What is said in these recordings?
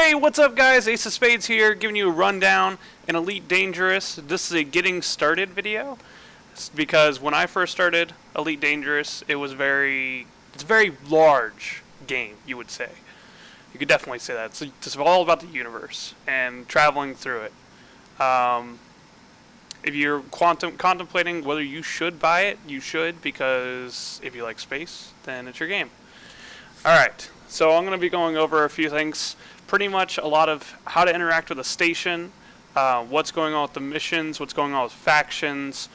Hey, what's up guys? Ace of Spades here, giving you a rundown in Elite Dangerous. This is a getting started video. It's because when I first started Elite Dangerous, it's a very large game, you would say. You could definitely say that. It's all about the universe and traveling through it. If you're contemplating whether you should buy it, you should, because if you like space, then it's your game. Alright, so I'm going to be going over a few things. Pretty much a lot of how to interact with a station, what's going on with the missions, what's going on with factions,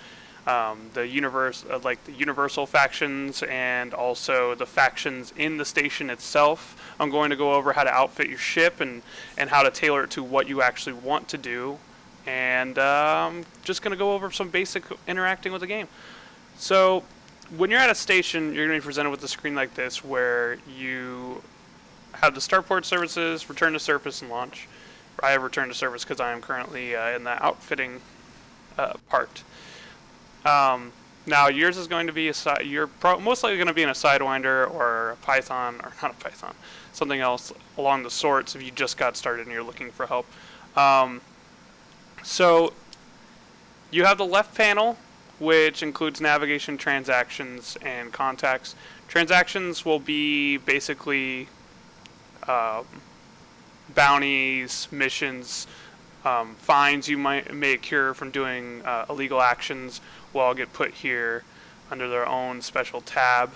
the universal factions, and also the factions in the station itself. I'm going to go over how to outfit your ship and how to tailor it to what you actually want to do. And just going to go over some basic interacting with the game. So when you're at a station, you're going to be presented with a screen like this where you have the Starport services, return to surface, and launch. I have return to surface because I am currently in the outfitting part. Now yours is going to be you're most likely going to be in a Sidewinder or a Python, or not a Python, something else along the sorts if you just got started and you're looking for help. So you have the left panel, which includes navigation, transactions, and contacts. Transactions will be basically bounties, missions, fines you may occur from doing illegal actions will all get put here under their own special tab.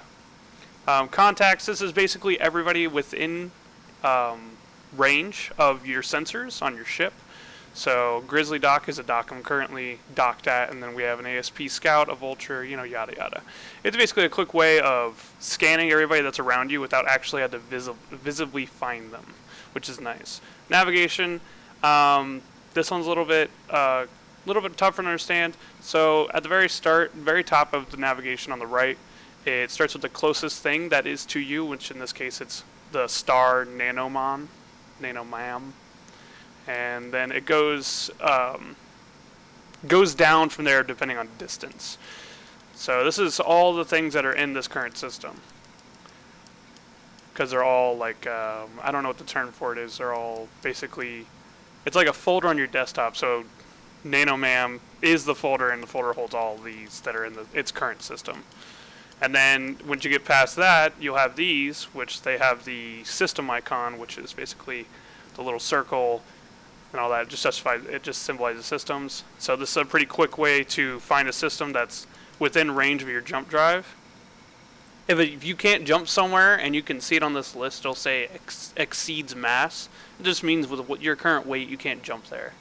Contacts, this is basically everybody within range of your sensors on your ship. So Grizzly Dock is a dock I'm currently docked at, and then we have an ASP Scout, a Vulture, yada yada. It's basically a quick way of scanning everybody that's around you without actually having to visibly find them, which is nice. Navigation, this one's a little bit tougher to understand. So at the very top of the navigation on the right, it starts with the closest thing that is to you, which in this case it's the star nanomam. And then it goes down from there depending on distance. So this is all the things that are in this current system, because they're all like I don't know what the term for it is. They're all basically, it's like a folder on your desktop. So nanomam is the folder, and the folder holds all these that are in its current system. And then once you get past that, you'll have these, which they have the system icon, which is basically the little circle and all that. It just symbolizes systems. So this is a pretty quick way to find a system that's within range of your jump drive. If you can't jump somewhere and you can see it on this list, it'll say exceeds mass. It just means with your current weight, you can't jump there.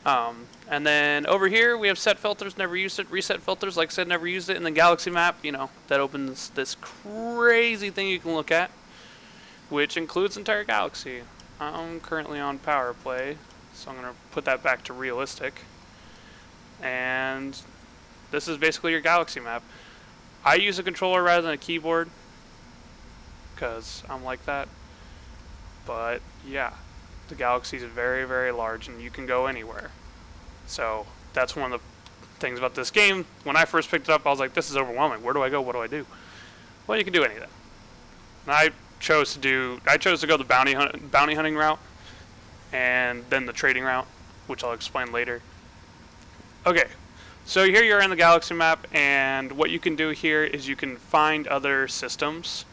And then over here we have set filters, never used it. Reset filters, like I said, never used it. And then galaxy map, that opens this crazy thing you can look at, which includes the entire galaxy. I'm currently on power play, so I'm going to put that back to realistic. And this is basically your galaxy map. I use a controller rather than a keyboard, because I'm like that. But yeah, the galaxy is very, very large, and you can go anywhere. So that's one of the things about this game. When I first picked it up, I was like, this is overwhelming. Where do I go? What do I do? Well, you can do anything. And I chose to go the bounty hunting route, and then the trading route, which I'll explain later. Okay, so here you're in the galaxy map, and what you can do here is you can find other systems,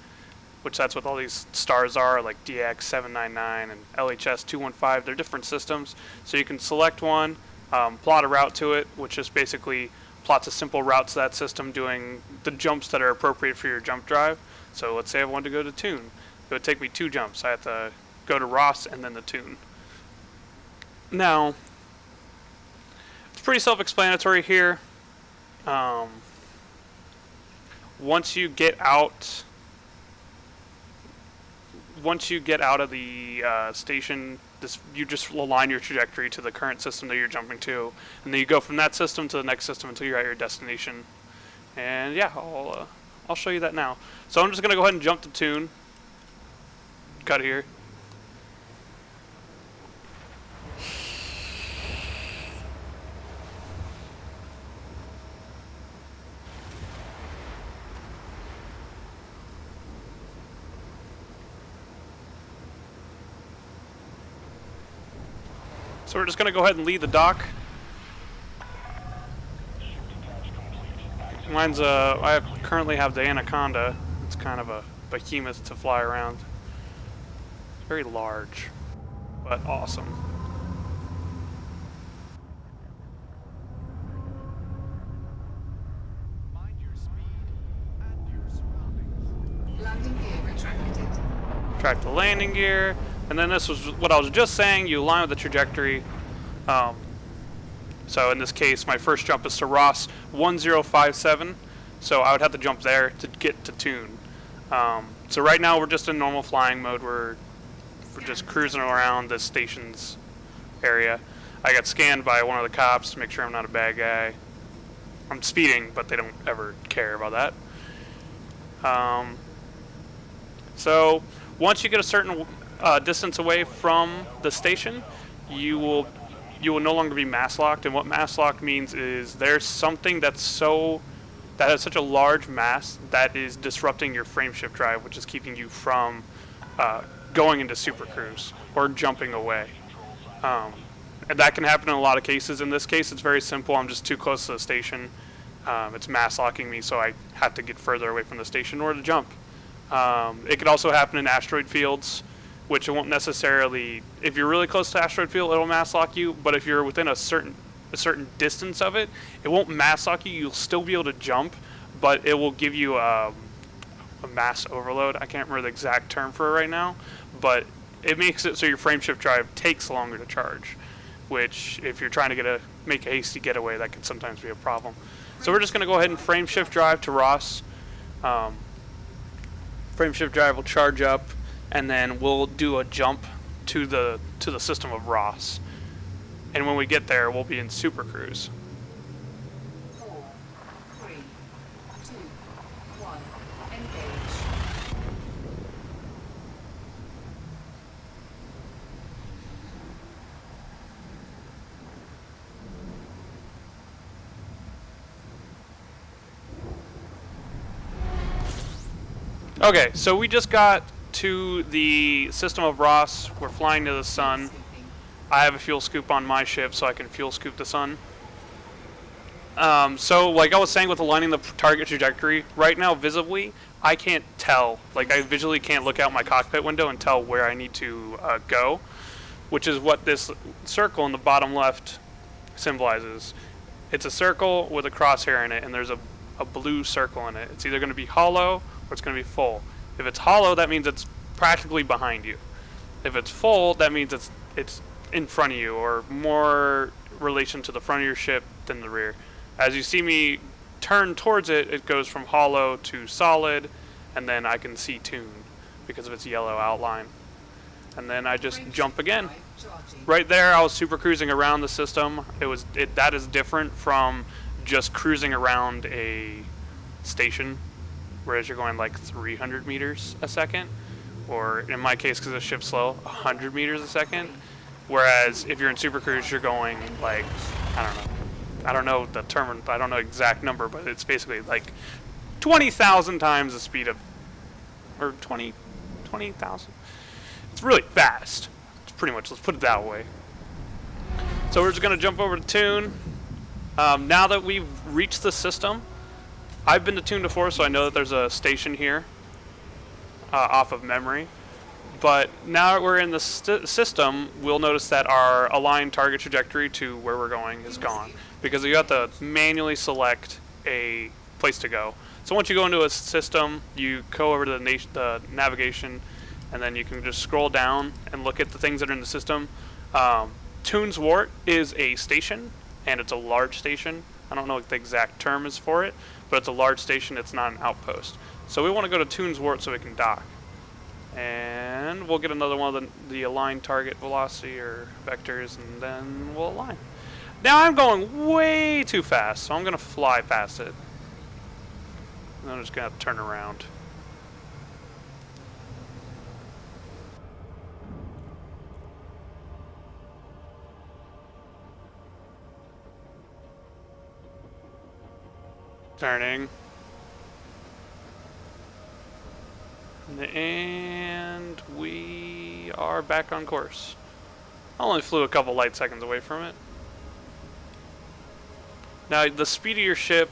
which that's what all these stars are, like DX799 and LHS215. They're different systems, so you can select one, plot a route to it, which just basically plots a simple route to that system doing the jumps that are appropriate for your jump drive. So let's say I wanted to go to Tune. It would take me 2 jumps. I have to go to Ross and then the Tune. Now, it's pretty self-explanatory here. Once you get out of the station, you just align your trajectory to the current system that you're jumping to, and then you go from that system to the next system until you're at your destination. And yeah, I'll show you that now. So I'm just going to go ahead and jump to Tune. Cut here. So we're just going to go ahead and lead the dock. Mine's I currently have the Anaconda. It's kind of a behemoth to fly around. It's very large, but awesome. Mind your speed and your surroundings. Landing gear retracted. Track the landing gear, and then this was what I was just saying. You align with the trajectory. So in this case, my first jump is to Ross 1057. So I would have to jump there to get to tune. So right now we're just in normal flying mode. We're just cruising around the station's area. I got scanned by one of the cops to make sure I'm not a bad guy. I'm speeding, but they don't ever care about that. So once you get a certain distance away from the station, you will no longer be mass locked. And what mass locked means is there's something that has such a large mass that is disrupting your frame shift drive, which is keeping you from going into Supercruise or jumping away. And that can happen in a lot of cases. In this case, it's very simple. I'm just too close to the station. It's mass locking me, so I have to get further away from the station in order to jump. It could also happen in asteroid fields, which it won't necessarily, if you're really close to asteroid field, it'll mass lock you, but if you're within a certain distance of it, it won't mass lock you. You'll still be able to jump, but it will give you a mass overload. I can't remember the exact term for it right now, but it makes it so your frame shift drive takes longer to charge, which if you're trying to make a hasty getaway, that can sometimes be a problem. So we're just going to go ahead and frame shift drive to Ross. Frame shift drive will charge up, and then we'll do a jump to the system of Ross. And when we get there, we'll be in Supercruise. 4, 3, 2, 1, engage. Okay, so we just got to the system of Ross. We're flying to the sun. I have a fuel scoop on my ship, so I can fuel scoop the sun. So like I was saying with aligning the target trajectory, right now visibly, I can't tell. Like I visually can't look out my cockpit window and tell where I need to go, which is what this circle in the bottom left symbolizes. It's a circle with a crosshair in it, and there's a blue circle in it. It's either going to be hollow or it's going to be full. If it's hollow, that means it's practically behind you. If it's full, that means it's in front of you, or more relation to the front of your ship than the rear. As you see me turn towards it, it goes from hollow to solid, and then I can see tune because of its yellow outline. And then I just jump again. Right there, I was super cruising around the system. That is different from just cruising around a station, whereas you're going like 300 meters a second, or in my case, because the ship's slow, 100 meters a second. Whereas if you're in Supercruise, you're going like, I don't know the term, I don't know exact number, but it's basically like 20,000 times the speed of, or 20,000. It's really fast. It's pretty much, let's put it that way. So we're just going to jump over to tune. Now that we've reached the system, I've been to tune before, so I know that there's a station here off of memory. But now that we're in the system, we'll notice that our aligned target trajectory to where we're going is gone, because you have to manually select a place to go. So once you go into a system, you go over to the navigation, and then you can just scroll down and look at the things that are in the system. Tune's Wart is a station, and it's a large station. I don't know what the exact term is for it, but it's a large station. It's not an outpost. So we want to go to Tune's Wart so we can dock. And we'll get another one of the aligned target velocity or vectors, and then we'll align. Now I'm going way too fast, so I'm going to fly past it. And I'm just going to turn around. Turning. And we are back on course. I only flew a couple light seconds away from it. Now the speed of your ship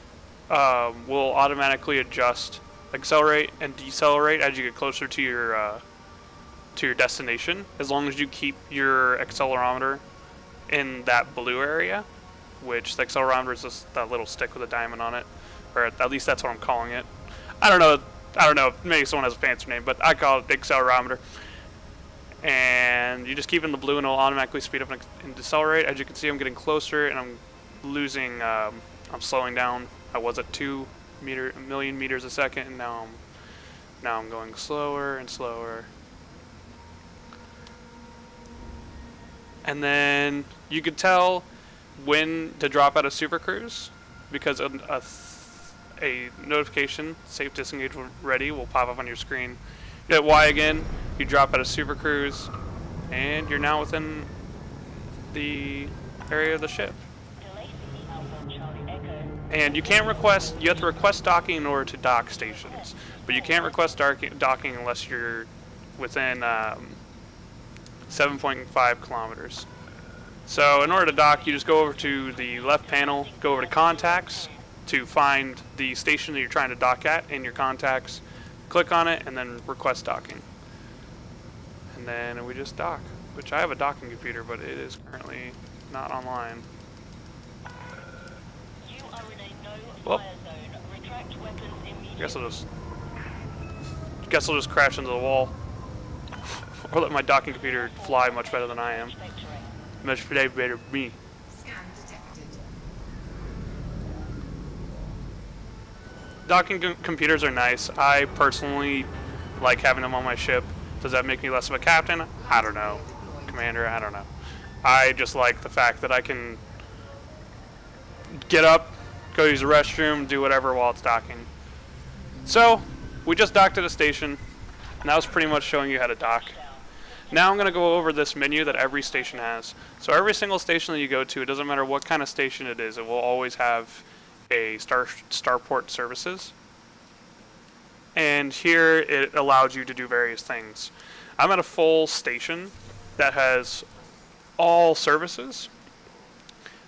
will automatically adjust, accelerate and decelerate as you get closer to your destination, as long as you keep your accelerometer in that blue area, which the accelerometer is just that little stick with a diamond on it, or at least that's what I'm calling it. I don't know. Maybe someone has a fancy name, but I call it accelerometer. And you just keep it in the blue, and it'll automatically speed up and decelerate. As you can see, I'm getting closer, and I'm losing. I'm slowing down. I was at 2 million meters a second, and now I'm going slower and slower. And then you could tell when to drop out of Supercruise, because a notification, safe disengage ready, will pop up on your screen. You hit Y again, you drop out of Supercruise, and you're now within the area of the ship. And you can't request, you have to request docking in order to dock stations, but you can't request docking unless you're within 7.5 kilometers. So in order to dock, you just go over to the left panel, go over to contacts to find the station that you're trying to dock at in your contacts, click on it, and then request docking. And then we just dock, which I have a docking computer, but it is currently not online. Well, guess I'll just crash into the wall. Or let my docking computer fly much better than I am. Much better than me. Scan detected. Docking computers are nice. I personally like having them on my ship. Does that make me less of a captain? I don't know. Commander? I don't know. I just like the fact that I can get up, go use the restroom, do whatever while it's docking. So, we just docked at a station, and that was pretty much showing you how to dock. Now I'm going to go over this menu that every station has. So every single station that you go to, it doesn't matter what kind of station it is, it will always have a Starport services. And here it allows you to do various things. I'm at a full station that has all services.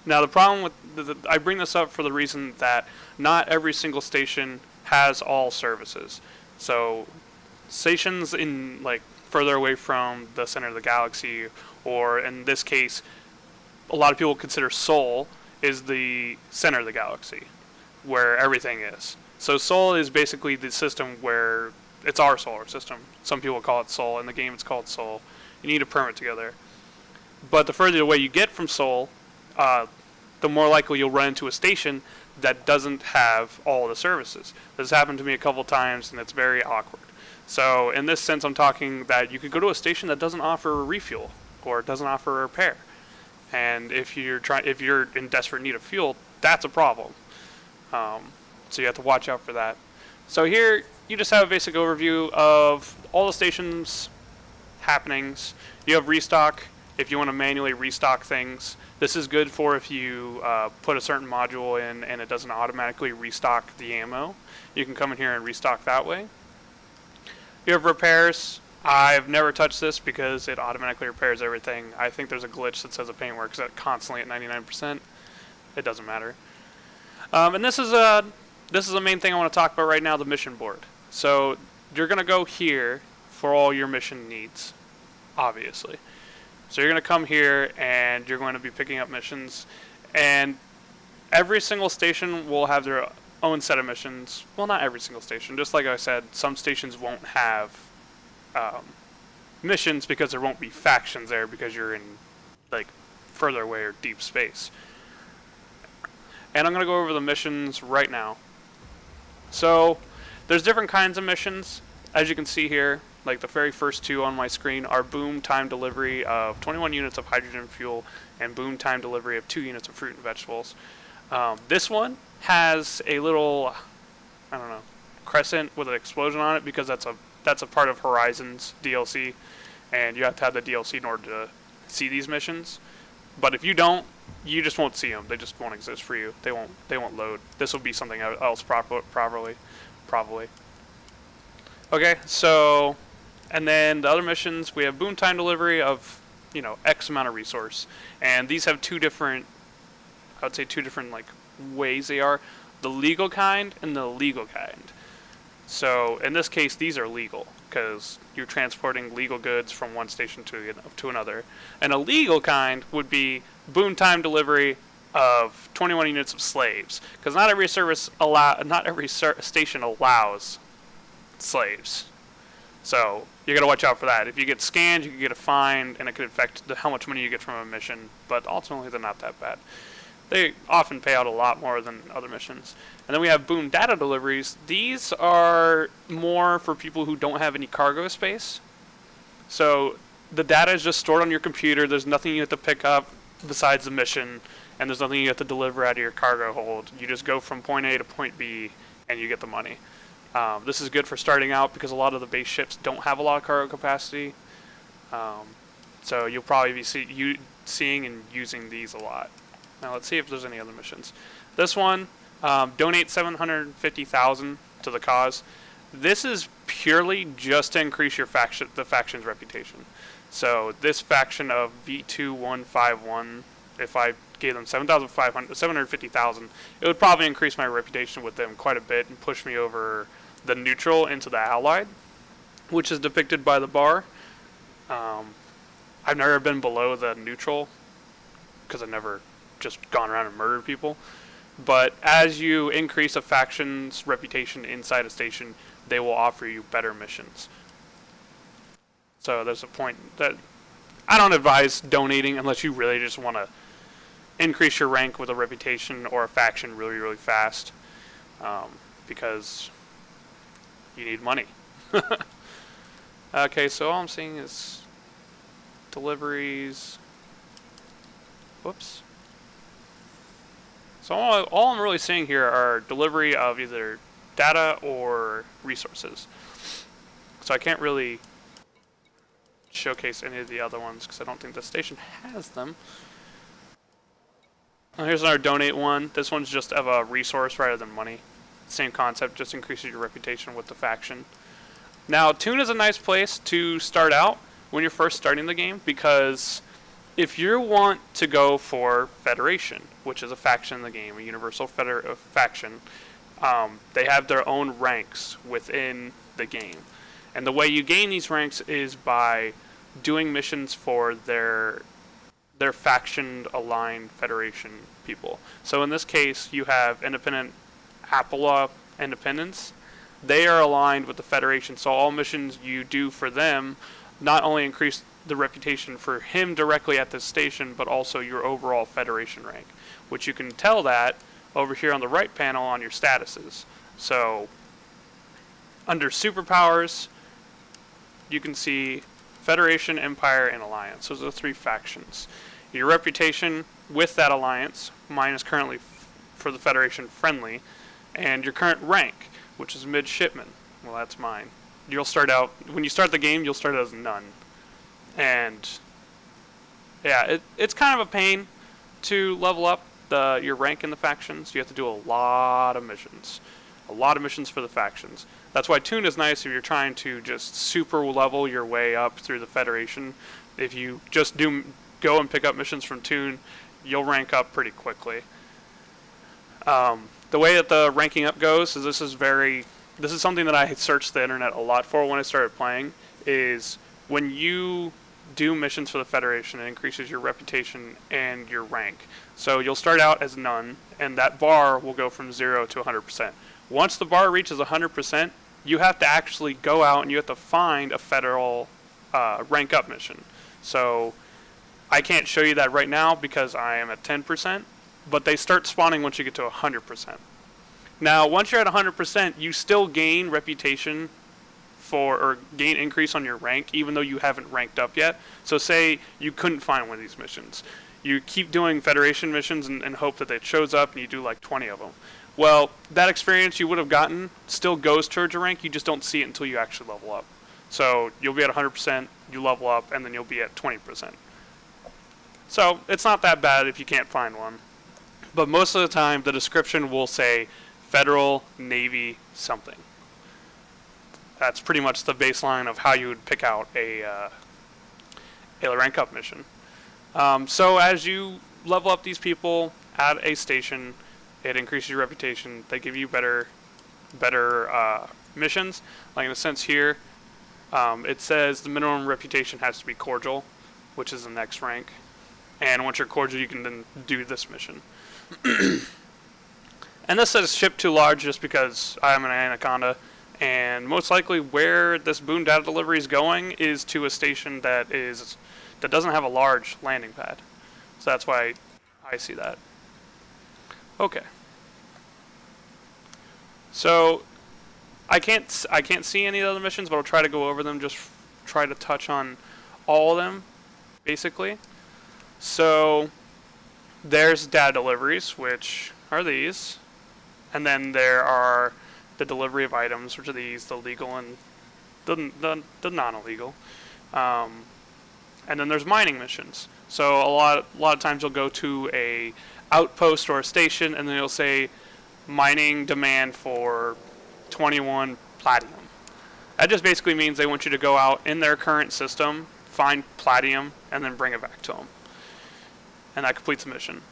Now the problem with, I bring this up for the reason that not every single station has all services. So stations in like further away from the center of the galaxy, or in this case, a lot of people consider Sol is the center of the galaxy, where everything is. So Sol is basically the system where it's our solar system. Some people call it Sol. In the game, it's called Sol. You need a permit to go there. But the further away you get from Sol, the more likely you'll run into a station that doesn't have all the services. This has happened to me a couple times, and it's very awkward. So in this sense, I'm talking that you could go to a station that doesn't offer a refuel or doesn't offer a repair, and if you're in desperate need of fuel, that's a problem. So you have to watch out for that. So here you just have a basic overview of all the stations' happenings. You have restock if you want to manually restock things. This is good for if you put a certain module in and it doesn't automatically restock the ammo. You can come in here and restock that way. You have repairs. I've never touched this because it automatically repairs everything. I think there's a glitch that says the paint works at constantly at 99%. It doesn't matter. And this is a main thing I want to talk about right now, the mission board. So you're going to go here for all your mission needs, obviously. So you're going to come here and you're going to be picking up missions. And every single station will have their own set of missions. Well, not every single station. Just like I said, some stations won't have missions because there won't be factions there because you're in like further away or deep space. And I'm going to go over the missions right now. So there's different kinds of missions. As you can see here, like the very first two on my screen are boom time delivery of 21 units of hydrogen fuel and boom time delivery of 2 units of fruit and vegetables. This one has a little, I don't know, crescent with an explosion on it because that's a part of Horizon's DLC, and you have to have the DLC in order to see these missions. But if you don't, you just won't see them. They just won't exist for you. They won't load. This will be something else probably. Okay, so and then the other missions, we have boom time delivery of X amount of resource. And these have two different, I would say two different like ways they are, the legal kind and the illegal kind. So in this case, these are legal because you're transporting legal goods from one station to another. An illegal kind would be boon time delivery of 21 units of slaves, because not every station allows slaves. So you got to watch out for that. If you get scanned, you can get a fine, and it could affect how much money you get from a mission. But ultimately, they're not that bad. They often pay out a lot more than other missions. And then we have boom data deliveries. These are more for people who don't have any cargo space. So the data is just stored on your computer. There's nothing you have to pick up besides the mission, and there's nothing you have to deliver out of your cargo hold. You just go from point A to point B, and you get the money. This is good for starting out because a lot of the base ships don't have a lot of cargo capacity. So you'll probably be seeing and using these a lot. Now let's see if there's any other missions. This one, donate 750,000 to the cause. This is purely just to increase the faction's reputation. So this faction of V2151, if I gave them 750,000, it would probably increase my reputation with them quite a bit and push me over the neutral into the allied, which is depicted by the bar. I've never been below the neutral because I've never just gone around and murdered people. But as you increase a faction's reputation inside a station, they will offer you better missions. So there's a point that I don't advise donating unless you really just want to increase your rank with a reputation or a faction really, really fast, because you need money. Okay, so all I'm seeing is deliveries. Whoops. So all I'm really seeing here are delivery of either data or resources. So I can't really showcase any of the other ones because I don't think the station has them. Here's another donate one. This one's just of a resource rather than money. Same concept, just increases your reputation with the faction. Now, Toon is a nice place to start out when you're first starting the game, because if you want to go for Federation, which is a faction in the game, a universal faction, they have their own ranks within the game. And the way you gain these ranks is by doing missions for their faction-aligned Federation people. So in this case, you have Independent Apollo Independence. They are aligned with the Federation, so all missions you do for them not only increase the reputation for him directly at this station, but also your overall Federation rank, which you can tell that over here on the right panel on your statuses. So under superpowers, you can see Federation, Empire, and Alliance. Those are the three factions. Your reputation with that alliance, mine is currently for the Federation friendly, and your current rank, which is midshipman. Well, that's mine. You'll start out, when you start the game, you'll start as none. And yeah, it's kind of a pain to level up your rank in the factions. You have to do a lot of missions. A lot of missions for the factions. That's why Toon is nice if you're trying to just super level your way up through the Federation. If you just go and pick up missions from Toon, you'll rank up pretty quickly. The way that the ranking up goes is this is something that I searched the internet a lot for when I started playing, is when you do missions for the Federation, it increases your reputation and your rank. So you'll start out as none, and that bar will go from 0 to 100%. Once the bar reaches 100%, you have to actually go out and you have to find a federal rank up mission. So I can't show you that right now because I am at 10%, but they start spawning once you get to 100%. Now, once you're at 100%, you still gain reputation or gain increase on your rank, even though you haven't ranked up yet. So say you couldn't find one of these missions. You keep doing Federation missions and hope that it shows up, and you do like 20 of them. Well, that experience you would have gotten still goes towards your rank, you just don't see it until you actually level up. So you'll be at 100%, you level up, and then you'll be at 20%. So it's not that bad if you can't find one. But most of the time, the description will say Federal, Navy, something. That's pretty much the baseline of how you would pick out a rank up mission. So as you level up these people at a station, it increases your reputation. They give you better missions. Like in a sense here, it says the minimum reputation has to be cordial, which is the next rank. And once you're cordial, you can then do this mission. And this says ship too large just because I'm an Anaconda. And most likely where this boom data delivery is going is to a station that doesn't have a large landing pad. So that's why I see that. Okay. So I can't see any of the other missions, but I'll try to go over them, just try to touch on all of them, basically. So there's data deliveries, which are these. And then there are the delivery of items, which are these, the legal and the non-illegal. And then there's mining missions. So a lot of times you'll go to a outpost or a station, and then you'll say mining demand for 21 platinum. That just basically means they want you to go out in their current system, find platinum, and then bring it back to them. And that completes the mission.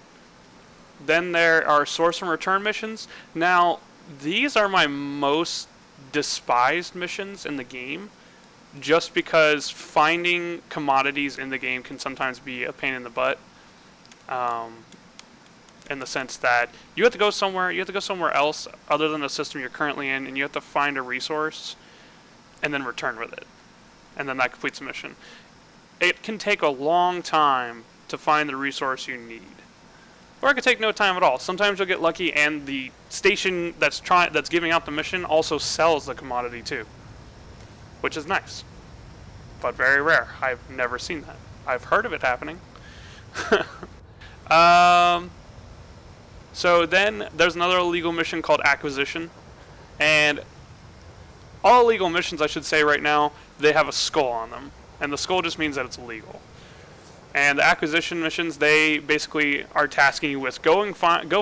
Then there are source and return missions. Now, these are my most despised missions in the game, just because finding commodities in the game can sometimes be a pain in the butt. In the sense that you have to go somewhere else other than the system you're currently in, and you have to find a resource and then return with it. And then that completes the mission. It can take a long time to find the resource you need. Or it could take no time at all. Sometimes you'll get lucky and the station that's giving out the mission also sells the commodity too, which is nice, but very rare. I've never seen that. I've heard of it happening. So then there's another illegal mission called acquisition, and all illegal missions, I should say right now, they have a skull on them, and the skull just means that it's illegal. And the acquisition missions, they basically are tasking you with go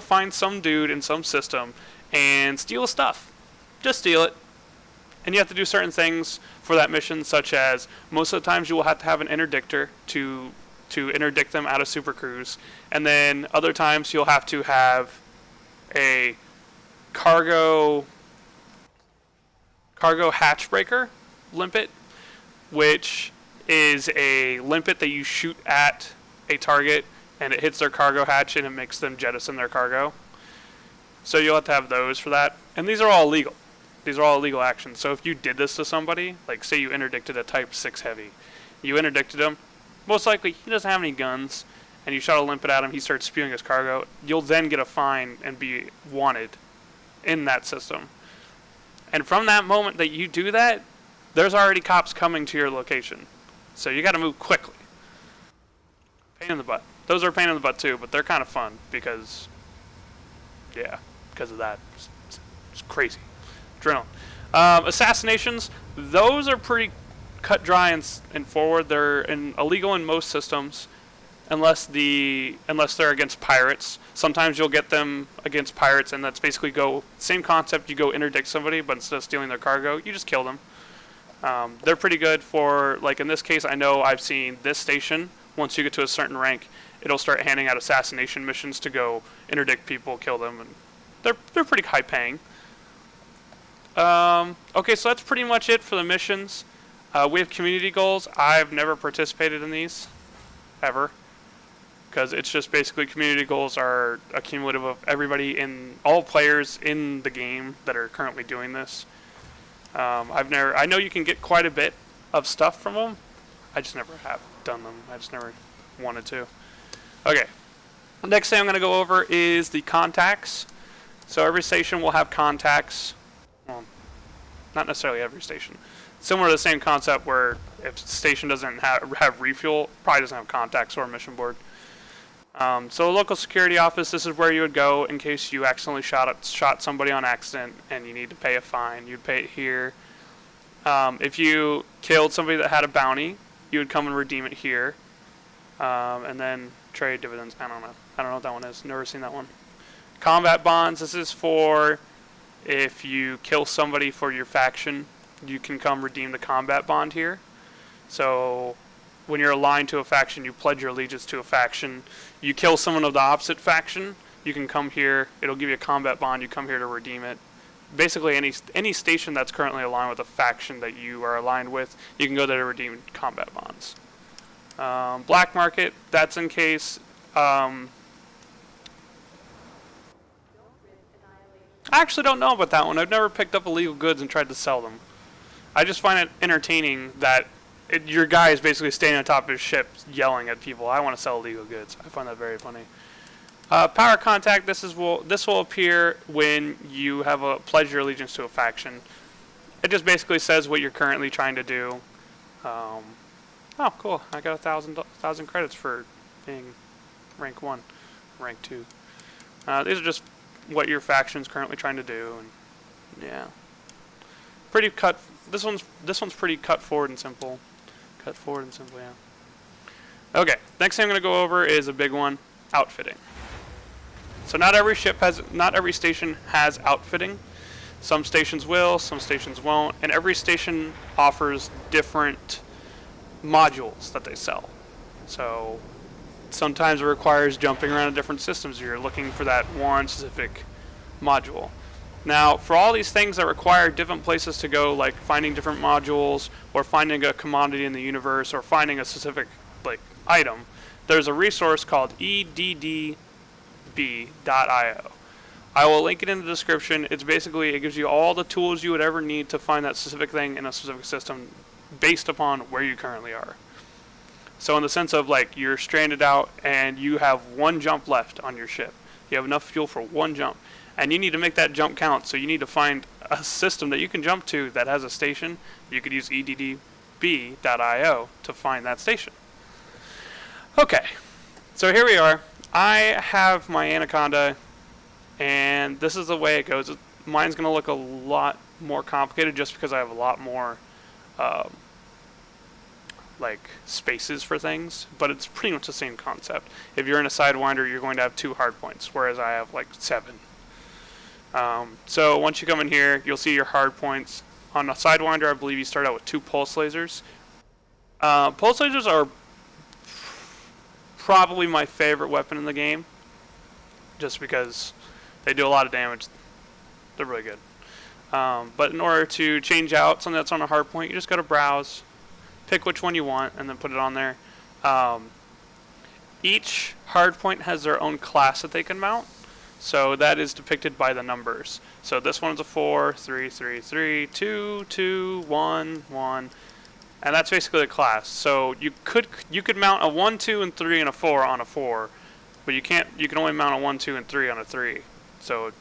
find some dude in some system and steal stuff. Just steal it. And you have to do certain things for that mission, such as most of the times you will have to have an interdictor to interdict them out of Supercruise. And then other times you'll have to have a cargo hatch breaker limpet, which is a limpet that you shoot at a target and it hits their cargo hatch and it makes them jettison their cargo. So you'll have to have those for that. And these are all illegal. These are all illegal actions. So if you did this to somebody, like say you interdicted a Type 6 Heavy, you interdicted him, most likely he doesn't have any guns, and you shot a limpet at him, he starts spewing his cargo, you'll then get a fine and be wanted in that system. And from that moment that you do that, there's already cops coming to your location. So you got to move quickly. Pain in the butt. Those are a pain in the butt too, but they're kind of fun because of that. It's crazy. Adrenaline. Assassinations, those are pretty cut dry and forward. They're illegal in most systems unless they're against pirates. Sometimes you'll get them against pirates, and that's basically same concept. You go interdict somebody, but instead of stealing their cargo, you just kill them. They're pretty good for, like in this case, I know I've seen this station, once you get to a certain rank, it'll start handing out assassination missions to go interdict people, kill them, and they're pretty high paying. Okay, so that's pretty much it for the missions. We have community goals. I've never participated in these, ever, because it's just basically community goals are a cumulative of everybody all players in the game that are currently doing this. I know you can get quite a bit of stuff from them. I just never have done them. I just never wanted to. Okay. Next thing I'm going to go over is the contacts. So every station will have contacts. Well, not necessarily every station. Similar to the same concept where if the station doesn't have refuel, probably doesn't have contacts or a mission board. So a local security office, this is where you would go in case you accidentally shot somebody on accident and you need to pay a fine. You'd pay it here. If you killed somebody that had a bounty, you would come and redeem it here. And then trade dividends. I don't know what that one is. Never seen that one. Combat bonds, this is for if you kill somebody for your faction, you can come redeem the combat bond here. So when you're aligned to a faction, you pledge your allegiance to a faction. You kill someone of the opposite faction, you can come here. It'll give you a combat bond. You come here to redeem it. Basically, any station that's currently aligned with a faction that you are aligned with, you can go there to redeem combat bonds. Black market, that's in case. I actually don't know about that one. I've never picked up illegal goods and tried to sell them. I just find it entertaining that your guy is basically standing on top of his ship yelling at people, I want to sell illegal goods. I find that very funny. Power contact, this will appear when you have a pledge your allegiance to a faction. It just basically says what you're currently trying to do. Oh, cool. I got 1,000 credits for being rank 1, rank 2. These are just what your faction's currently trying to do, and yeah. Pretty cut. This one's pretty cut forward and simple. Cut forward and simple, yeah. Okay, next thing I'm gonna go over is a big one, outfitting. So not every station has outfitting. Some stations will, some stations won't, and every station offers different modules that they sell. So sometimes it requires jumping around to different systems if you're looking for that one specific module. Now, for all these things that require different places to go, like finding different modules, or finding a commodity in the universe, or finding a specific item, there's a resource called EDDB.io. I will link it in the description. It gives you all the tools you would ever need to find that specific thing in a specific system based upon where you currently are. So in the sense of you're stranded out and you have one jump left on your ship. You have enough fuel for one jump. And you need to make that jump count, so you need to find a system that you can jump to that has a station. You could use EDDB.io to find that station. Okay, so here we are. I have my Anaconda, and this is the way it goes. Mine's going to look a lot more complicated just because I have a lot more spaces for things, but it's pretty much the same concept. If you're in a Sidewinder, you're going to have 2 hard points, whereas I have 7. So once you come in here, you'll see your hard points. On a Sidewinder, I believe you start out with 2 pulse lasers. Pulse lasers are probably my favorite weapon in the game, just because they do a lot of damage. They're really good. But in order to change out something that's on a hard point, you just got to browse, pick which one you want, and then put it on there. Each hard point has their own class that they can mount. So that is depicted by the numbers. So this one's a 4, 3, 3, 3, 2, 2, 1, 1, and that's basically the class. So you could mount a 1, 2, and 3 and a 4 on a 4, but you can't. You can only mount a 1, 2, and 3 on a 3. So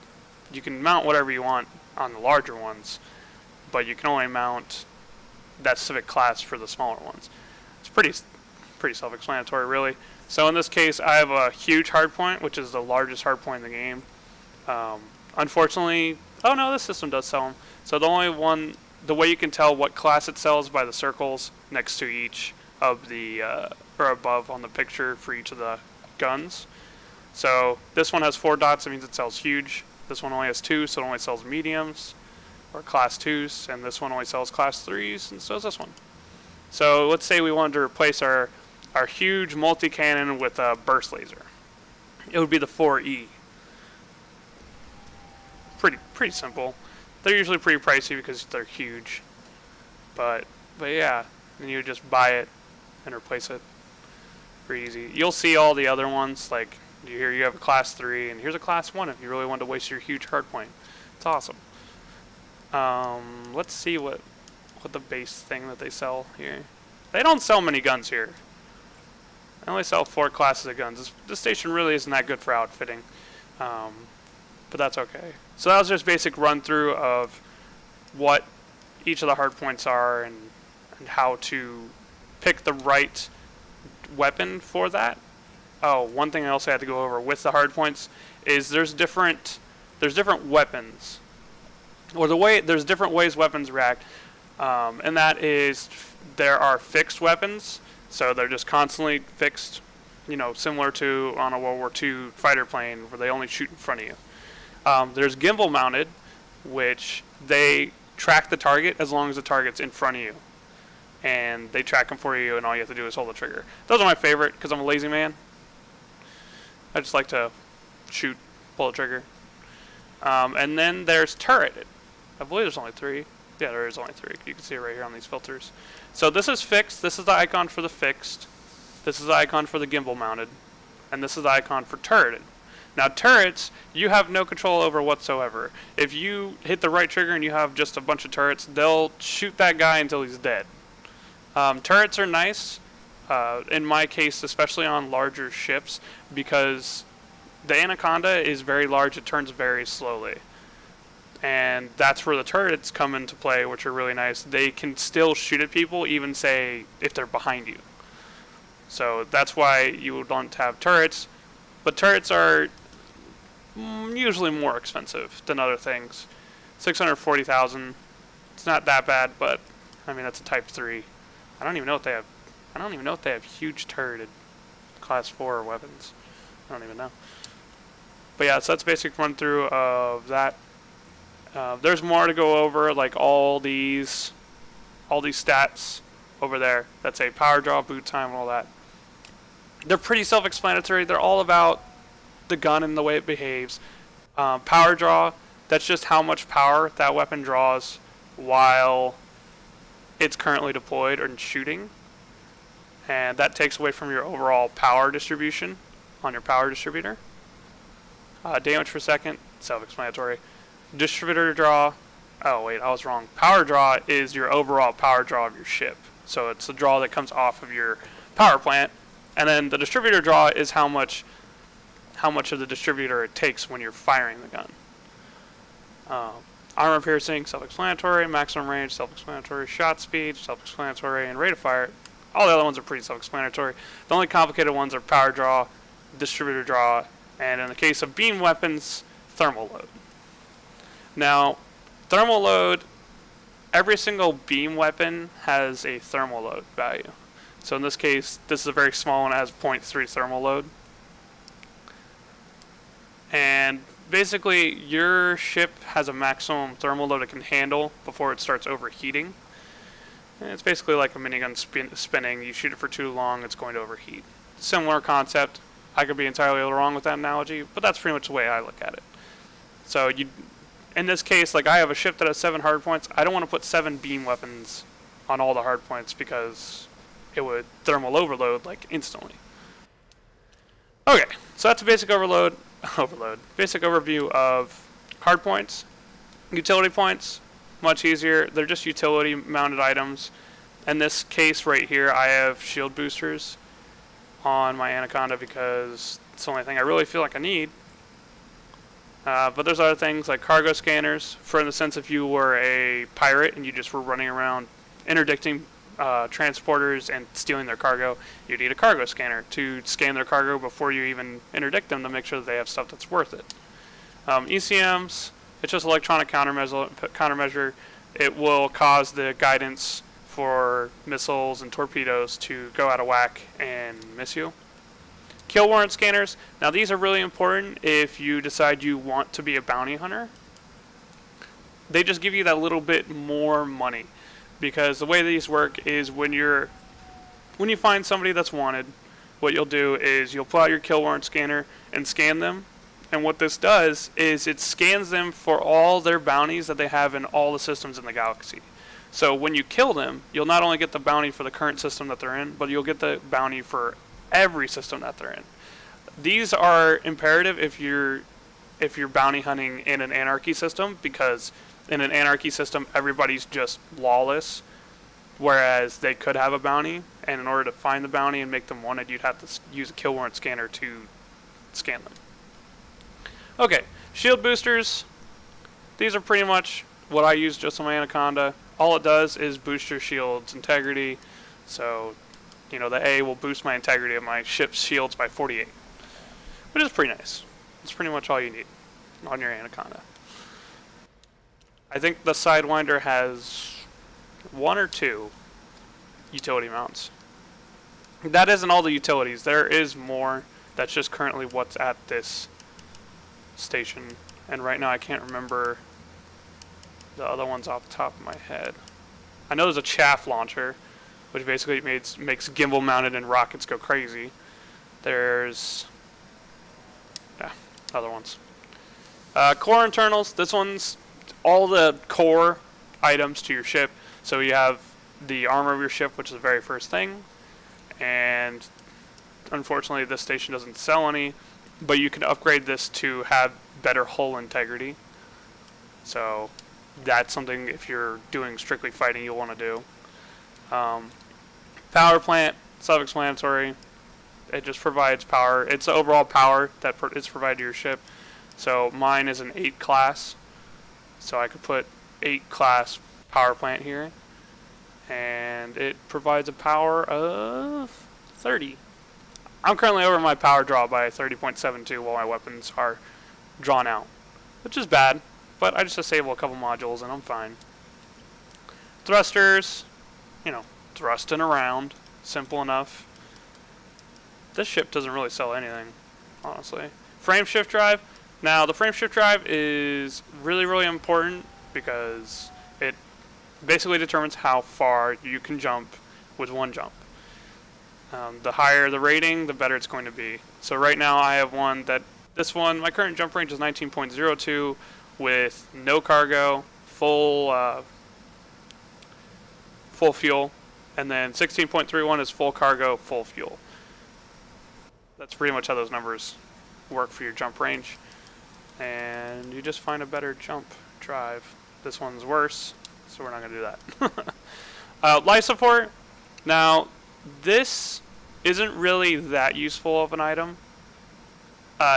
you can mount whatever you want on the larger ones, but you can only mount that specific class for the smaller ones. It's pretty self-explanatory, really. So in this case, I have a huge hardpoint, which is the largest hardpoint in the game. Unfortunately, oh no, this system does sell them. So the way you can tell what class it sells by the circles next to each of the, or above on the picture for each of the guns. So this one has 4 dots, that means it sells huge. This one only has 2, so it only sells mediums, or class 2s, and this one only sells class 3s, and so does this one. So let's say we wanted to replace our huge multi-cannon with a burst laser. It would be the 4E. Pretty simple. They're usually pretty pricey because they're huge. But yeah, then you would just buy it and replace it. Pretty easy. You'll see all the other ones, here you have a class 3, and here's a class 1 if you really want to waste your huge hardpoint. It's awesome. Let's see what the base thing that they sell here. They don't sell many guns here. They only sell 4 classes of guns. This station really isn't that good for outfitting, but that's okay. So that was just basic run through of what each of the hard points are and how to pick the right weapon for that. Oh, one thing I also had to go over with the hard points is there's different weapons, or there's different ways weapons react, and that is there are fixed weapons. So they're just constantly fixed, similar to on a World War II fighter plane where they only shoot in front of you. There's gimbal mounted, which they track the target as long as the target's in front of you. and they track them for you, and all you have to do is hold the trigger. Those are my favorite because I'm a lazy man. I just like to shoot, pull the trigger. And then there's turret. I believe there's only 3. Yeah, there is only 3. You can see it right here on these filters. So this is fixed. This is the icon for the fixed. This is the icon for the gimbal mounted. And this is the icon for turreted. Now turrets, you have no control over whatsoever. If you hit the right trigger and you have just a bunch of turrets, they'll shoot that guy until he's dead. Turrets are nice, in my case, especially on larger ships, because the Anaconda is very large. It turns very slowly. And that's where the turrets come into play, which are really nice. They can still shoot at people, even say if they're behind you. So that's why you would want to have turrets. But turrets are usually more expensive than other things. 640,000. It's not that bad, but I mean that's a Type 3. I don't even know if they have. I don't even know if they have huge turreted Class 4 weapons. I don't even know. But yeah, so that's a basic run through of that. There's more to go over, like all these stats over there. That's a power draw, boot time, and all that. They're pretty self-explanatory. They're all about the gun and the way it behaves. Power draw, that's just how much power that weapon draws while it's currently deployed or shooting. And that takes away from your overall power distribution on your power distributor. Damage per second, self-explanatory. Distributor draw, oh wait, I was wrong. Power draw is your overall power draw of your ship. So it's the draw that comes off of your power plant. And then the distributor draw is how much of the distributor it takes when you're firing the gun. Armor piercing, self-explanatory. Maximum range, self-explanatory. Shot speed, self-explanatory. And rate of fire, all the other ones are pretty self-explanatory. The only complicated ones are power draw, distributor draw, and in the case of beam weapons, thermal load. Now, thermal load, every single beam weapon has a thermal load value. So in this case, this is a very small one. It has 0.3 thermal load. And basically, your ship has a maximum thermal load it can handle before it starts overheating. And it's basically like a minigun spinning. You shoot it for too long, it's going to overheat. Similar concept. I could be entirely wrong with that analogy, but that's pretty much the way I look at it. So in this case, like I have a ship that has 7 hardpoints. I don't want to put 7 beam weapons on all the hardpoints because it would thermal overload like instantly. Okay, so that's a basic basic overview of hardpoints. Utility points, much easier. They're just utility mounted items. In this case right here, I have shield boosters on my Anaconda because it's the only thing I really feel like I need. But there's other things like cargo scanners, for in the sense if you were a pirate and you just were running around interdicting transporters and stealing their cargo, you need a cargo scanner to scan their cargo before you even interdict them to make sure that they have stuff that's worth it. ECMs, it's just electronic countermeasure. It will cause the guidance for missiles and torpedoes to go out of whack and miss you. Kill warrant scanners. Now these are really important if you decide you want to be a bounty hunter. They just give you that little bit more money, because the way these work is when you find somebody that's wanted, what you'll do is you'll pull out your kill warrant scanner and scan them. And what this does is it scans them for all their bounties that they have in all the systems in the galaxy. So when you kill them, you'll not only get the bounty for the current system that they're in, but you'll get the bounty for every system that they're in. These are imperative if you're bounty hunting in an anarchy system, because in an anarchy system everybody's just lawless, whereas they could have a bounty, and in order to find the bounty and make them wanted, you'd have to use a kill warrant scanner to scan them. Okay, shield boosters. These are pretty much what I use just on my Anaconda. All it does is boost your shield's integrity. So, you know, the A will boost my integrity of my ship's shields by 48, which is pretty nice. That's pretty much all you need on your Anaconda. I think the Sidewinder has 1 or 2 utility mounts. That isn't all the utilities. There is more. That's just currently what's at this station. And right now I can't remember the other ones off the top of my head. I know there's a chaff launcher, which basically makes gimbal mounted and rockets go crazy. There's other ones. Core internals. This one's all the core items to your ship. So you have the armor of your ship, which is the very first thing, and unfortunately this station doesn't sell any, but you can upgrade this to have better hull integrity. So that's something, if you're doing strictly fighting, you'll want to do. Power plant, self-explanatory. It just provides power. It's the overall power that is provided to your ship. So mine is an 8 class. So I could put 8 class power plant here. And it provides a power of 30. I'm currently over my power draw by 30.72 while my weapons are drawn out, which is bad, but I just disable a couple modules and I'm fine. Thrusters, thrusting around, simple enough. This ship doesn't really sell anything, honestly. Frame shift drive. Now, the frame shift drive is really, really important because it basically determines how far you can jump with one jump. The higher the rating, the better it's going to be. So right now I have my current jump range is 19.02 with no cargo, full fuel, and then 16.31 is full cargo, full fuel. That's pretty much how those numbers work for your jump range. And you just find a better jump drive. This one's worse, so we're not going to do that. Life support. Now, this isn't really that useful of an item.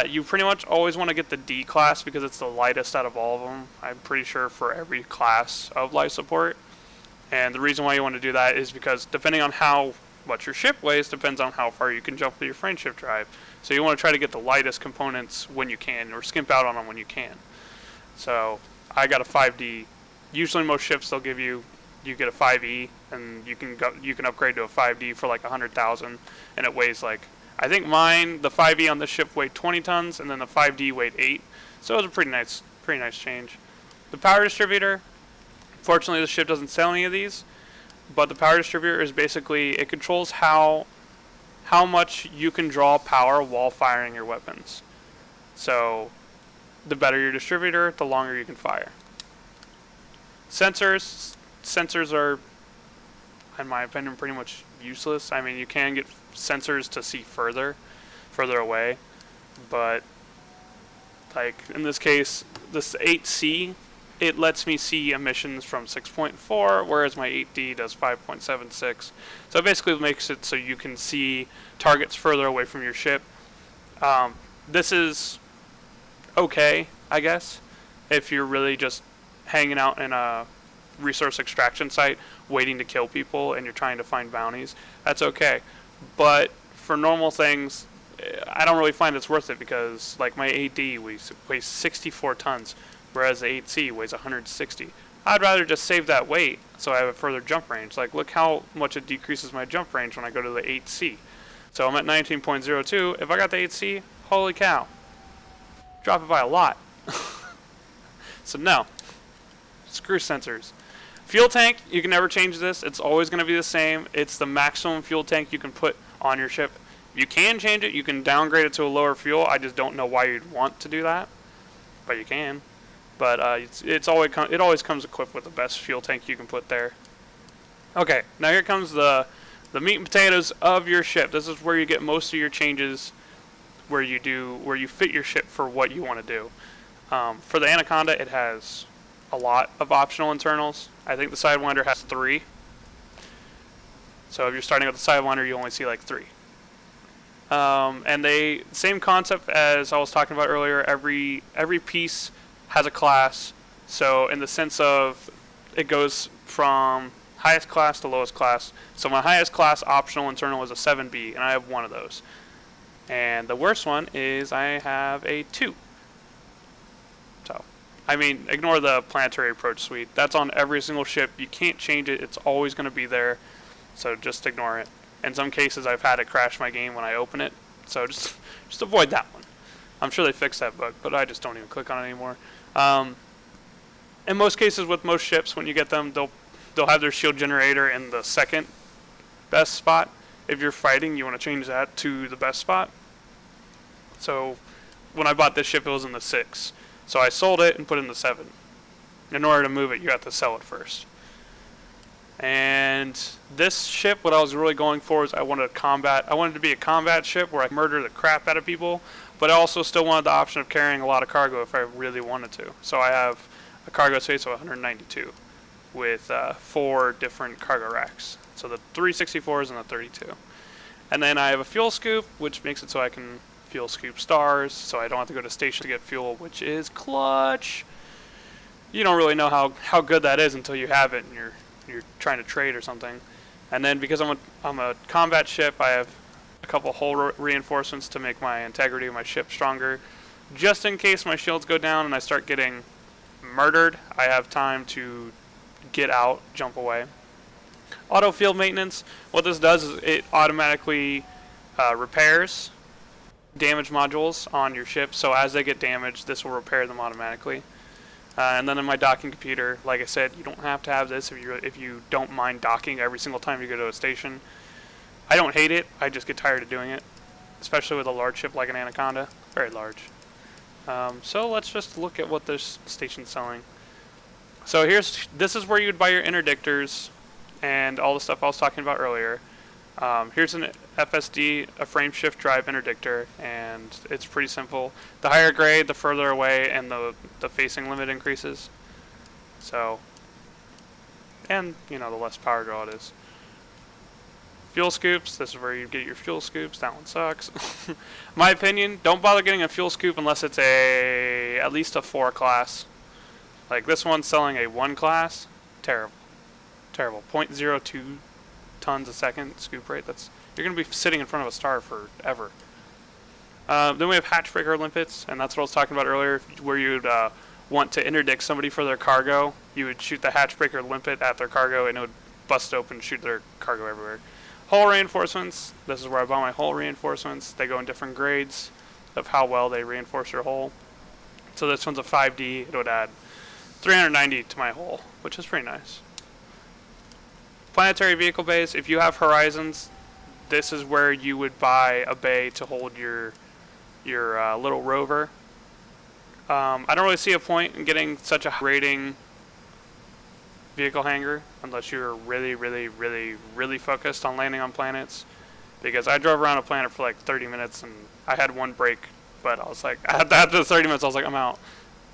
You pretty much always want to get the D class because it's the lightest out of all of them. I'm pretty sure for every class of life support. And the reason why you want to do that is because depending on how much your ship weighs depends on how far you can jump with your frame shift drive. So you want to try to get the lightest components when you can, or skimp out on them when you can. So I got a 5D. Usually most ships they'll give you get a 5E, and you can upgrade to a 5D for like 100,000, and it weighs like, I think mine, the 5E on this ship weighed 20 tons, and then the 5D weighed 8. So it was a pretty nice change. The power distributor. Fortunately, the ship doesn't sell any of these, but the power distributor is basically, it controls how much you can draw power while firing your weapons. So the better your distributor, the longer you can fire. Sensors are, in my opinion, pretty much useless. I mean, you can get sensors to see further away, but like in this case, this 8C, it lets me see emissions from 6.4, whereas my 8D does 5.76. So it basically makes it so you can see targets further away from your ship. This is okay, I guess, if you're really just hanging out in a resource extraction site waiting to kill people and you're trying to find bounties. That's okay. But for normal things, I don't really find it's worth it because like my 8D weighs 64 tons. Whereas the 8C weighs 160. I'd rather just save that weight so I have a further jump range. Like, look how much it decreases my jump range when I go to the 8C. So I'm at 19.02. If I got the 8C, holy cow. Drop it by a lot. So no. Screw sensors. Fuel tank, you can never change this. It's always going to be the same. It's the maximum fuel tank you can put on your ship. You can change it. You can downgrade it to a lower fuel. I just don't know why you'd want to do that. But you can. But it always comes equipped with the best fuel tank you can put there. Okay, now here comes the meat and potatoes of your ship. This is where you get most of your changes, where you fit your ship for what you want to do. For the Anaconda, it has a lot of optional internals. I think the Sidewinder has 3. So if you're starting with the Sidewinder, you only see like 3. And same concept as I was talking about earlier. Every piece has a class, so in the sense of it goes from highest class to lowest class. So my highest class optional internal is a 7B, and I have one of those. And the worst one is I have a 2. So, I mean, ignore the planetary approach suite. That's on every single ship. You can't change it. It's always going to be there, so just ignore it. In some cases, I've had it crash my game when I open it, so just avoid that one. I'm sure they fixed that bug, but I just don't even click on it anymore. In most cases, with most ships, when you get them, they'll have their shield generator in the second best spot. If you're fighting, you want to change that to the best spot. So when I bought this ship, it was in the 6. So I sold it and put it in the 7. In order to move it, you have to sell it first. And this ship, what I was really going for is I wanted to be a combat ship where I murder the crap out of people, but I also still wanted the option of carrying a lot of cargo if I really wanted to. So I have a cargo space of 192 with 4 different cargo racks. So the 364s and the 32. And then I have a fuel scoop, which makes it so I can fuel scoop stars, so I don't have to go to station to get fuel, which is clutch. You don't really know how good that is until you have it and you're trying to trade or something. And then because I'm a combat ship, I have a couple hull reinforcements to make my integrity of my ship stronger. Just in case my shields go down and I start getting murdered, I have time to get out, jump away. Auto field maintenance, what this does is it automatically repairs damage modules on your ship, so as they get damaged, this will repair them automatically. And then in my docking computer, like I said, you don't have to have this if you don't mind docking every single time you go to a station. I don't hate it, I just get tired of doing it, especially with a large ship like an Anaconda. Very large. So let's just look at what this station's selling. So this is where you would buy your interdictors and all the stuff I was talking about earlier. Here's an FSD, a frame shift drive interdictor, and it's pretty simple. The higher grade, the further away, and the facing limit increases. So, and the less power draw it is. Fuel scoops, this is where you get your fuel scoops. That one sucks. My opinion, don't bother getting a fuel scoop unless it's at least a 4 class. Like this one's selling a 1 class. Terrible. Terrible. 0.02 tons a second scoop rate. You're going to be sitting in front of a star forever. Then we have hatchbreaker limpets, and that's what I was talking about earlier, where you'd want to interdict somebody for their cargo. You would shoot the hatchbreaker limpet at their cargo, and it would bust open and shoot their cargo everywhere. Hull reinforcements. This is where I buy my hull reinforcements. They go in different grades of how well they reinforce your hull. So this one's a 5D. It would add 390 to my hull, which is pretty nice. Planetary vehicle bays. If you have Horizons, this is where you would buy a bay to hold your little rover. I don't really see a point in getting such a rating vehicle hangar unless you're really, really, really, really focused on landing on planets. Because I drove around a planet for like 30 minutes and I had one break, but I was like, after the 30 minutes, I was like, I'm out.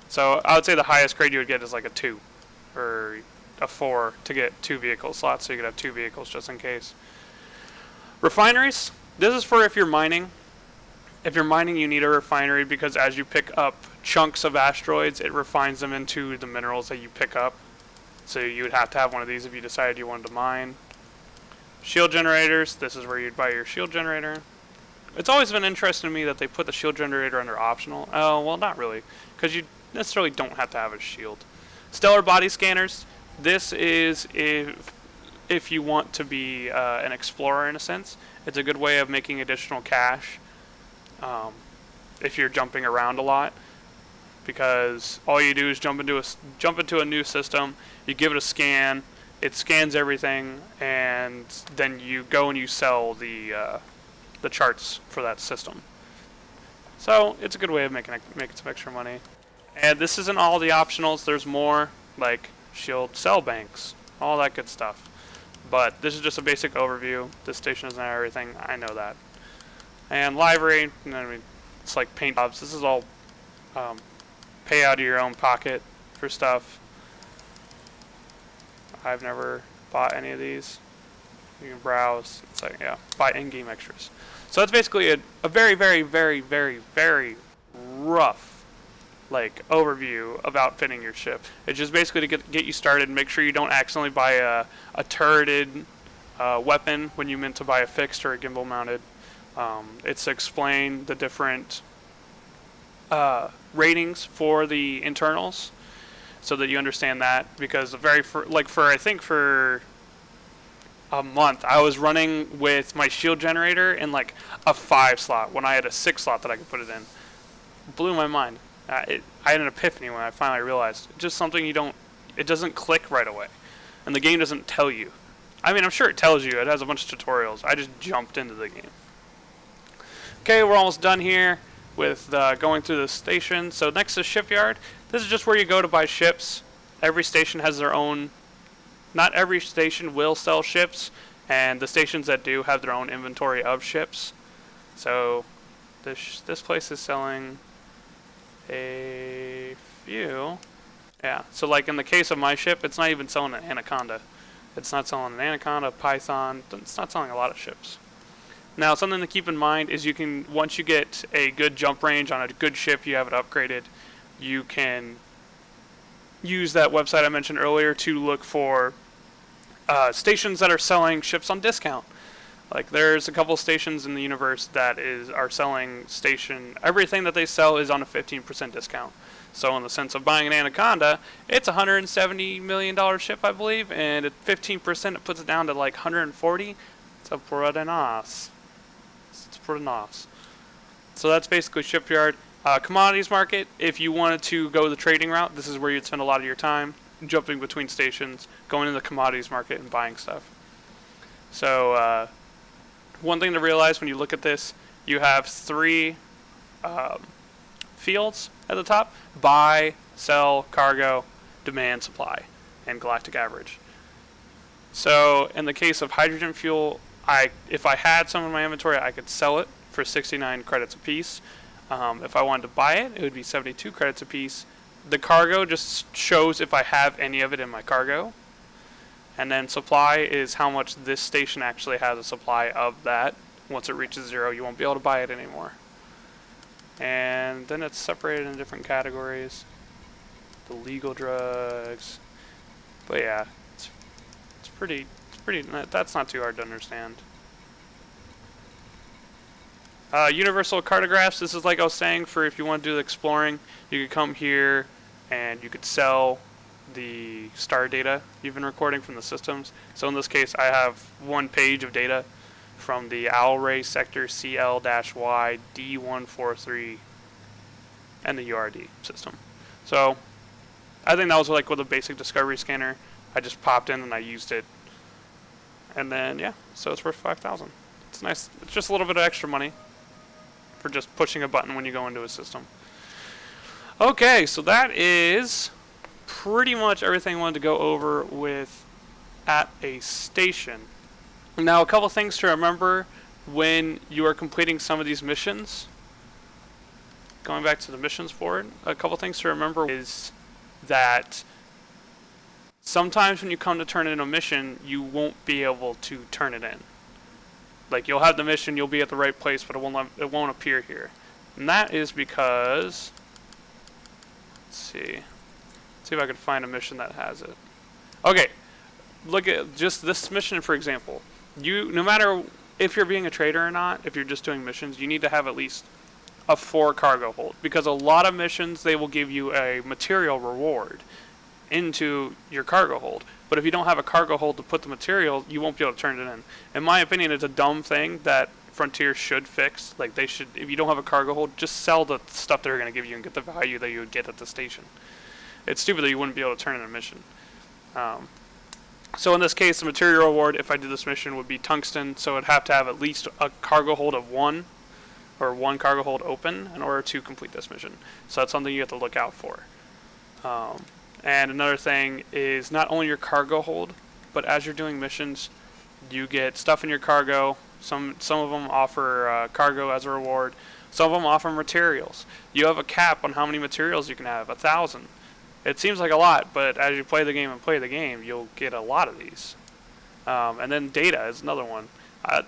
So I would say the highest grade you would get is like a 2 or a 4 to get 2 vehicle slots, so you could have 2 vehicles just in case. Refineries. This is for if you're mining. If you're mining, you need a refinery because as you pick up chunks of asteroids, it refines them into the minerals that you pick up. So you would have to have one of these if you decided you wanted to mine. Shield generators. This is where you'd buy your shield generator. It's always been interesting to me that they put the shield generator under optional. Oh, well, not really, because you necessarily don't have to have a shield. Stellar body scanners. This is if you want to be an explorer in a sense. It's a good way of making additional cash if you're jumping around a lot, because all you do is jump into a new system. You give it a scan. It scans everything, and then you go and you sell the charts for that system. So it's a good way of making some extra money. And this isn't all the optionals. There's more, like shield cell banks, all that good stuff. But this is just a basic overview. This station doesn't have everything. I know that. And livery, it's like paint jobs. This is all pay out of your own pocket for stuff. I've never bought any of these. You can browse. It's like, yeah, buy in-game extras. So that's basically a very, very, very, very, very rough overview of outfitting your ship. It's just basically to get you started. Make sure you don't accidentally buy a turreted weapon when you meant to buy a fixed or a gimbal mounted. It's to explain the different ratings for the internals, so that you understand that. Because I think for a month I was running with my shield generator in like a 5 slot when I had a 6 slot that I could put it in. Blew my mind. I had an epiphany when I finally realized just something it doesn't click right away, and the game doesn't tell you. I mean, I'm sure it tells you. It has a bunch of tutorials. I just jumped into the game. Okay, we're almost done here with going through the station. So next is shipyard. This is just where you go to buy ships. Every station has their own. Not every station will sell ships, and the stations that do have their own inventory of ships. So this place is selling a few. Yeah, so like in the case of my ship, it's not even selling an Anaconda. It's not selling an Anaconda, Python. It's not selling a lot of ships. Now, something to keep in mind is you can, once you get a good jump range on a good ship, you have it upgraded, you can use that website I mentioned earlier to look for stations that are selling ships on discount. Like there's a couple stations in the universe that are selling everything that they sell is on a 15% discount. So in the sense of buying an Anaconda, it's a $170 million ship, I believe, and at 15% it puts it down to like 140. It's a pretty nice. It's pretty nice. So that's basically shipyard. Commodities market, if you wanted to go the trading route, this is where you'd spend a lot of your time, jumping between stations, going into the commodities market and buying stuff. So one thing to realize when you look at this, you have three fields at the top: buy, sell, cargo, demand, supply, and galactic average. So in the case of hydrogen fuel, if I had some in my inventory, I could sell it for 69 credits a piece. If I wanted to buy it, it would be 72 credits a piece. The cargo just shows if I have any of it in my cargo. And then supply is how much this station actually has a supply of that. Once it reaches 0, you won't be able to buy it anymore. And then it's separated in different categories. The legal drugs. But yeah, it's pretty, that's not too hard to understand. Universal cartographs, this is like I was saying, for if you want to do the exploring, you could come here and you could sell the star data you've been recording from the systems. So in this case, I have one page of data from the Owl Ray sector CL-Y D143 and the URD system. So I think that was like with a basic discovery scanner. I just popped in and I used it. And then, yeah, so it's worth 5,000. It's nice. It's just a little bit of extra money for just pushing a button when you go into a system. Okay, so that is pretty much everything I wanted to go over with at a station. Now, a couple things to remember when you are completing some of these missions. Going back to the missions board, a couple things to remember is that sometimes when you come to turn in a mission, you won't be able to turn it in. Like, you'll have the mission, you'll be at the right place, but it won't appear here. And that is because, let's see if I can find a mission that has it. Okay, look at just this mission, for example. No matter if you're being a trader or not, if you're just doing missions, you need to have at least a 4 cargo hold, because a lot of missions, they will give you a material reward into your cargo hold. But if you don't have a cargo hold to put the material, you won't be able to turn it in. In my opinion, it's a dumb thing that Frontier should fix. Like, they should, if you don't have a cargo hold, just sell the stuff they're going to give you and get the value that you would get at the station. It's stupid that you wouldn't be able to turn in a mission. So in this case, the material reward, if I did this mission, would be tungsten. So I'd have to have at least a cargo hold of 1, or 1 cargo hold open, in order to complete this mission. So that's something you have to look out for. And another thing is not only your cargo hold, but as you're doing missions, you get stuff in your cargo. Some of them offer cargo as a reward. Some of them offer materials. You have a cap on how many materials you can have, 1,000. It seems like a lot, but as you play the game, you'll get a lot of these. And then data is another one.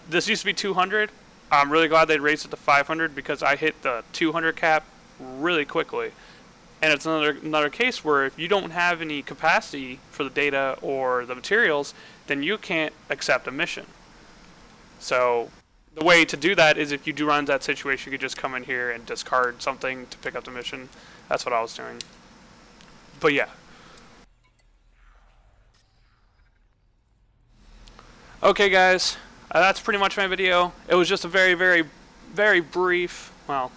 This used to be 200. I'm really glad they raised it to 500 because I hit the 200 cap really quickly. And it's another case where if you don't have any capacity for the data or the materials, then you can't accept a mission. So the way to do that is if you do run into that situation, you could just come in here and discard something to pick up the mission. That's what I was doing. But yeah. Okay, guys. That's pretty much my video. It was just a very, very, very brief, well,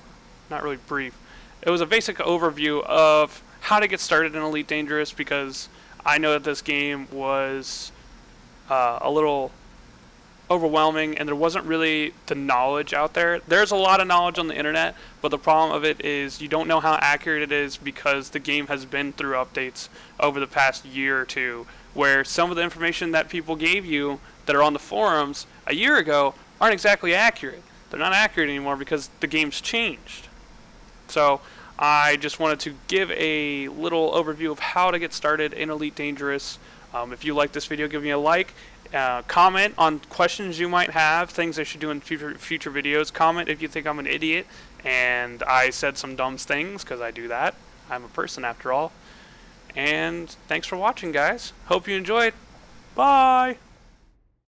not really brief. It was a basic overview of how to get started in Elite Dangerous, because I know that this game was a little overwhelming, and there wasn't really the knowledge out there. There's a lot of knowledge on the internet, but the problem of it is you don't know how accurate it is because the game has been through updates over the past year or two, where some of the information that people gave you that are on the forums a year ago aren't exactly accurate. They're not accurate anymore because the game's changed. So I just wanted to give a little overview of how to get started in Elite Dangerous. If you like this video, give me a like. Comment on questions you might have, things I should do in future videos. Comment if you think I'm an idiot and I said some dumb things, because I do that. I'm a person after all. And thanks for watching, guys. Hope you enjoyed. Bye!